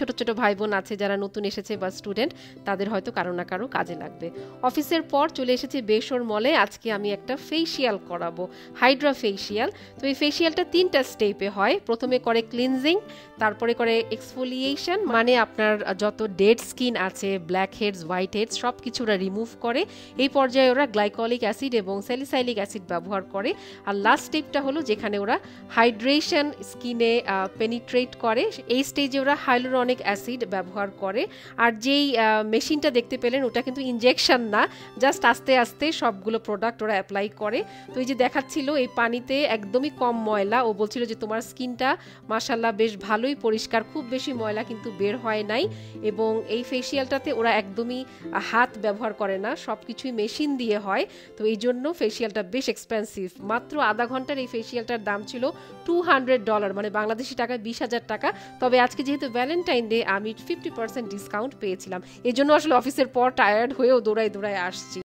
ছোট ছোট ভাই বোন আছে যারা নতুন এসেছে বা স্টুডেন্ট, তাদের হয়তো কারো না কারো কাজে লাগবে। অফিসের পর চলে এসেছি বেশর মলে। আজকে আমি একটা ফেসিয়াল করাবো, হাইড্রা ফেসিয়াল। তো এই ফেসিয়ালটা 3টা স্টেপে হয়। প্রথমে করে ক্লিনজিং, তারপরে করে এক্সফোলিয়েশন, মানে আপনার যত ডেড স্কিন আছে, ব্ল্যাক হেডস, হোয়াইট হেডস, সব কিছু ওরা রিমুভ করে। এই পর্যায়ে ওরা গ্লাইকলিক অ্যাসিড এবং স্যালিসাইলিক অ্যাসিড ব্যবহার করে। আর লাস্ট স্টেপটা হলো যেখানে ওরা হাইড্রেশন স্কিনে পেনিট্রেট করে। এই স্টেজে ওরা হাইলুরনিক অ্যাসিড ব্যবহার করে। আর যেই মেশিনটা দেখতে পেলেন ওটা কিন্তু ইনজেকশন না, জাস্ট আস্তে আস্তে সবগুলো প্রোডাক্ট ওরা অ্যাপ্লাই করে। তো এই যে দেখাচ্ছিল এই পানিতে একদমই কম ময়লা, ও বলছিল যে তোমার স্কিনটা মাশাল্লাহ বেশ ভালোই পরিষ্কার, খুব বেশি ময়লা কিন্তু বের হয় নাই। এবং এই ফেসিয়ালটাতে ওরা একদমই হাত ব্যবহার করে না, সব কিছুই মেশিন দিয়ে হয়। তো এই জন্য ফেসিয়ালটা বেশ এক্সপেন্সিভ। মাত্র আধা ঘন্টার এই ফেসিয়ালটার দাম ছিল $200, মানে বাংলাদেশি টাকায় 20,000 টাকা। তবে আজকে যেহেতু ভ্যালেন্টাইন ডে, আমি 50% ডিসকাউন্ট পেয়েছিলাম। এই জন্য আসলে অফিসের পর টায়ার্ড হয়েও দৌড়ায় দৌড়ায় আসছি।